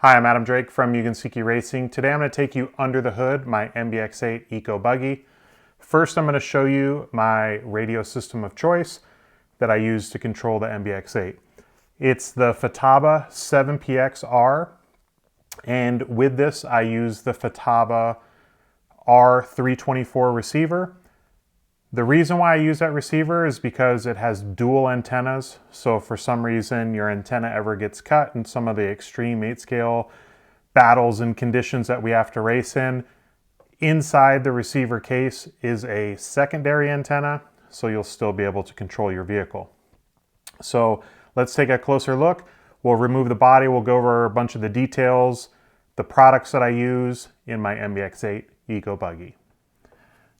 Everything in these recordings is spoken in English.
Hi, I'm Adam Drake from Mugen Seiki Racing. Today I'm going to take you under the hood, my MBX8 Eco buggy. First I'm going to show you my radio system of choice that I use to control the MBX8. It's the Futaba 7PXR, and with this I use the Futaba R324 receiver. The reason why I use that receiver is because it has dual antennas, so if for some reason your antenna ever gets cut in some of the extreme 8-scale battles and conditions that we have to race in, inside the receiver case is a secondary antenna, so you'll still be able to control your vehicle. So let's take a closer look. We'll remove the body, we'll go over a bunch of the details, the products that I use in my MBX8 Eco buggy.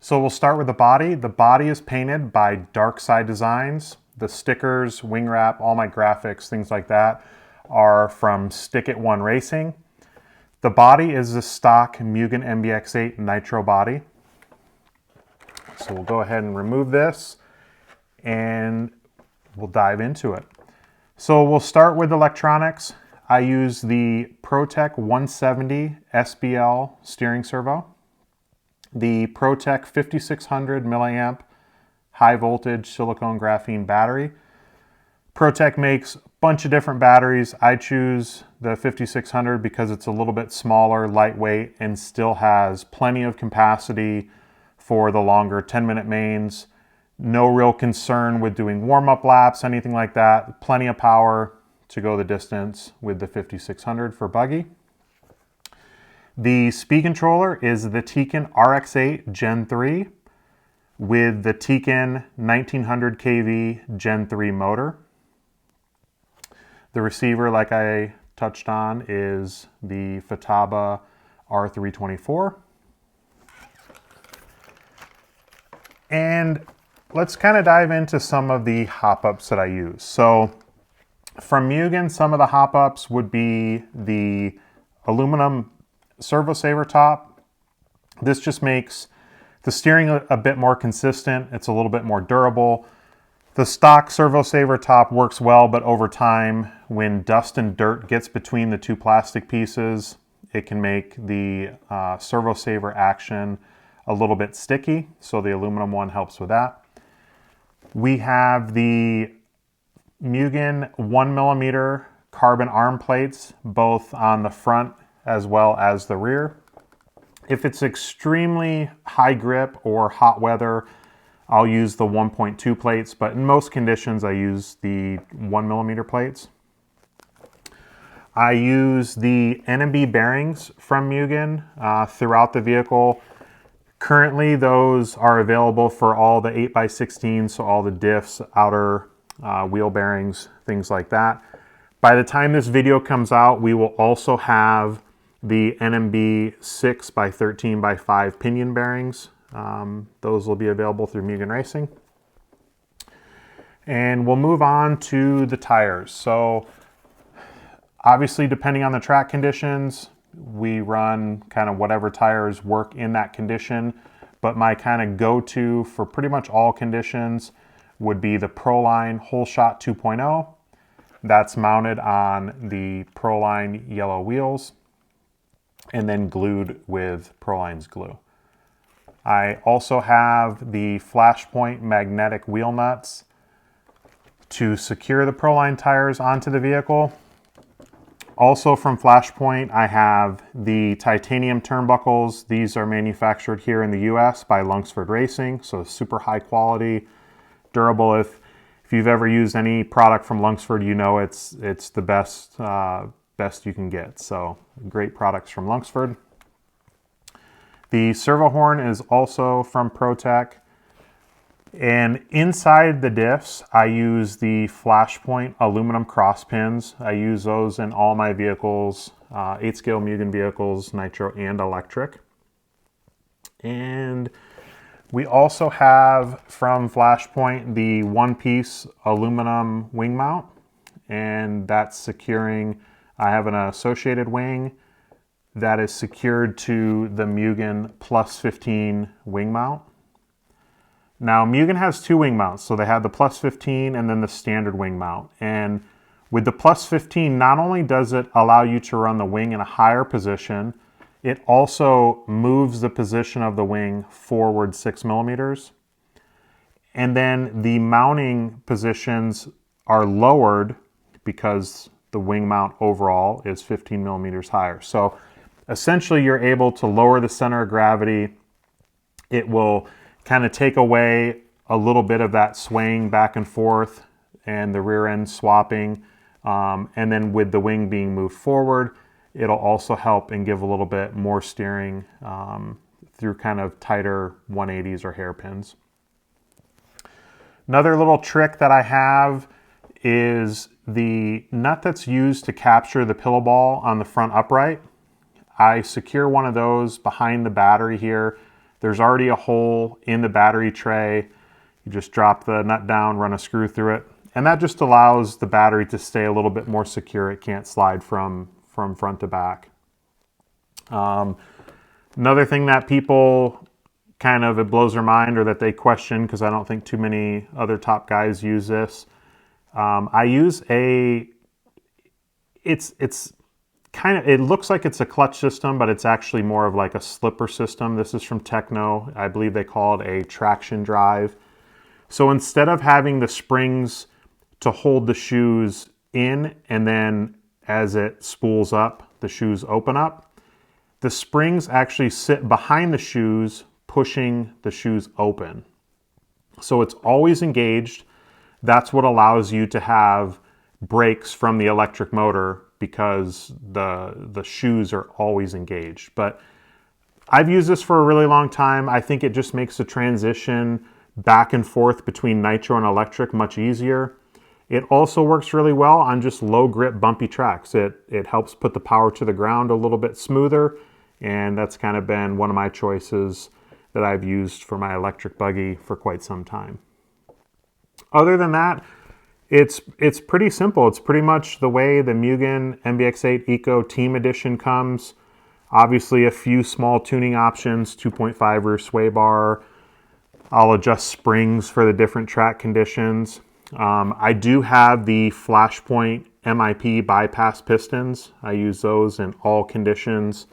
So we'll start with the body. The body is painted by Dark Side Designs. The stickers, wing wrap, all my graphics, things like that are from Stick It One Racing. The body is the stock Mugen MBX8 Nitro body. So we'll go ahead and remove this and we'll dive into it. So we'll start with electronics. I use the ProTech 170 SBL steering servo, the ProTech 5600 milliamp high voltage silicone graphene battery. ProTech makes a bunch of different batteries. I choose the 5600 because it's a little bit smaller, lightweight, and still has plenty of capacity for the longer 10-minute mains. No real concern with doing warm-up laps, anything like that. Plenty of power to go the distance with the 5600 for buggy. The speed controller is the Tekin RX8 Gen 3 with the Tekin 1900 kV Gen 3 motor. The receiver, like I touched on, is the Futaba R324. And let's kind of dive into some of the hop-ups that I use. So from Mugen, some of the hop-ups would be the aluminum servo saver top. This just makes the steering a bit more consistent. It's a little bit more durable. The stock servo saver top works well, but over time, when dust and dirt gets between the two plastic pieces, it can make the servo saver action a little bit sticky. So the aluminum one helps with that. We have the Mugen 1mm carbon arm plates, both on the front as well as the rear. If it's extremely high grip or hot weather, I'll use the 1.2 plates, but in most conditions I use the 1mm plates. I use the NMB bearings from Mugen throughout the vehicle. Currently those are available for all the 8x16, so all the diffs, outer wheel bearings, things like that. By the time this video comes out, we will also have the NMB 6x13x5 pinion bearings. Those will be available through Mugen Racing. And we'll move on to the tires. So obviously, depending on the track conditions, we run kind of whatever tires work in that condition. But my kind of go-to for pretty much all conditions would be the Proline Whole Shot 2.0. That's mounted on the Proline yellow wheels and then glued with Proline's glue. I also have the Flashpoint magnetic wheel nuts to secure the Proline tires onto the vehicle. Also from Flashpoint, I have the titanium turnbuckles. These are manufactured here in the US by Lungsford Racing, so super high quality, durable. If you've ever used any product from Lungsford, you know it's the best you can get. So great products from Lungsford. The servo horn is also from ProTech. And inside the diffs, I use the Flashpoint aluminum cross pins. I use those in all my vehicles, 8-scale Mugen vehicles, nitro and electric. And we also have from Flashpoint the one-piece aluminum wing mount, and that's securing. I have an associated wing that is secured to the Mugen Plus 15 wing mount. Now Mugen has two wing mounts, so they have the Plus 15 and then the standard wing mount. And With the plus 15, not only does it allow you to run the wing in a higher position, it also moves the position of the wing forward 6 millimeters. And then the mounting positions are lowered because the wing mount overall is 15 millimeters higher. So essentially you're able to lower the center of gravity. It will kind of take away a little bit of that swaying back and forth and the rear end swapping. And then with the wing being moved forward, it'll also help and give a little bit more steering through kind of tighter 180s or hairpins. Another little trick that I have is the nut that's used to capture the pillow ball on the front upright. I secure one of those behind the battery here. There's already a hole in the battery tray. You just drop the nut down, run a screw through it, and that just allows the battery to stay a little bit more secure. It can't slide from front to back. Another thing that people kind of, it blows their mind or that they question, because I don't think too many other top guys use this. I use it's kind of, it looks like it's a clutch system, but it's actually more of like a slipper system. This is from Techno. I believe they call it a traction drive. So instead of having the springs to hold the shoes in, and then as it spools up, the shoes open up, the springs actually sit behind the shoes, pushing the shoes open. So it's always engaged. That's what allows you to have brakes from the electric motor, because the shoes are always engaged. But I've used this for a really long time. I think it just makes the transition back and forth between nitro and electric much easier. It also works really well on just low grip bumpy tracks. It helps put the power to the ground a little bit smoother, and that's kind of been one of my choices that I've used for my electric buggy for quite some time. Other than that, it's pretty simple. It's pretty much the way the Mugen MBX8 Eco Team Edition comes. Obviously a few small tuning options, 2.5 rear sway bar. I'll adjust springs for the different track conditions. I do have the Flashpoint MIP bypass pistons. I use those in all conditions.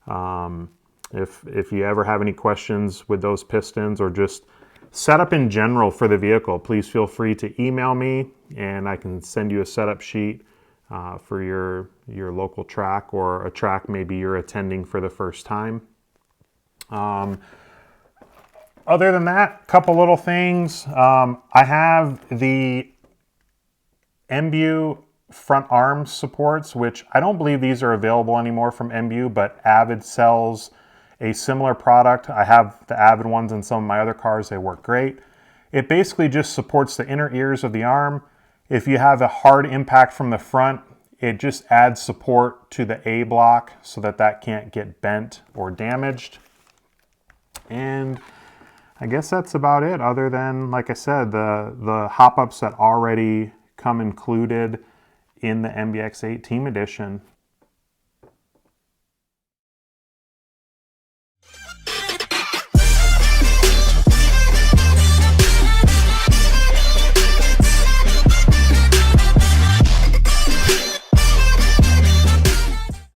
If you ever have any questions with those pistons or just setup in general for the vehicle, please feel free to email me and I can send you a setup sheet for your local track or a track maybe you're attending for the first time. Other than that, a couple little things. I have the MBU front arms supports, which I don't believe these are available anymore from MBU, but Avid sells a similar product. I have the Avid ones in some of my other cars. They work great. It basically just supports the inner ears of the arm. If you have a hard impact from the front, it just adds support to the A block so that can't get bent or damaged. And I guess that's about it, other than, like I said, the hop-ups that already come included in the MBX8 Team Edition.